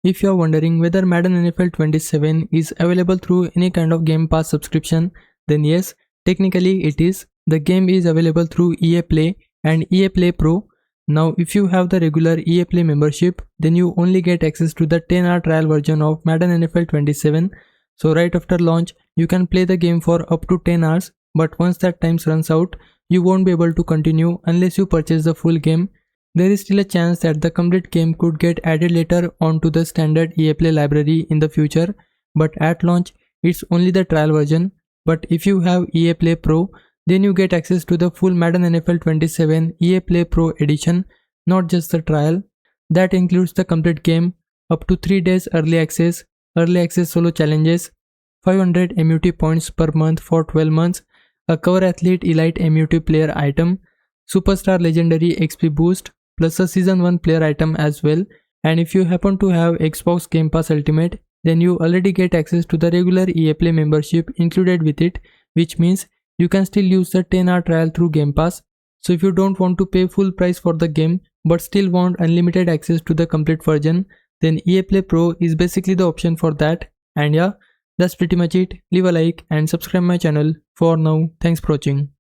If you are wondering whether Madden NFL 27 is available through any kind of Game Pass subscription, then yes, technically it is. The game is available through EA Play and EA Play Pro. Now if you have the regular EA Play membership, then you only get access to the 10-hour trial version of Madden NFL 27. So right after launch, you can play the game for up to 10 hours, but once that time runs out, you won't be able to continue unless you purchase the full game. There is still a chance that the complete game could get added later onto the standard EA Play library in the future, but at launch, it's only the trial version. But if you have EA Play Pro, then you get access to the full Madden NFL 27 EA Play Pro edition, not just the trial. That includes the complete game, up to 3 days early access solo challenges, 500 MUT points per month for 12 months, a cover athlete elite MUT player item, superstar legendary XP boost, plus a season 1 player item as well. And if you happen to have Xbox Game Pass Ultimate, then you already get access to the regular EA Play membership included with it, which means you can still use the 10-hour trial through Game Pass. So if you don't want to pay full price for the game but still want unlimited access to the complete version, then EA Play Pro is basically the option for that. And yeah, that's pretty much it. Leave a like and subscribe my channel. For now, thanks for watching.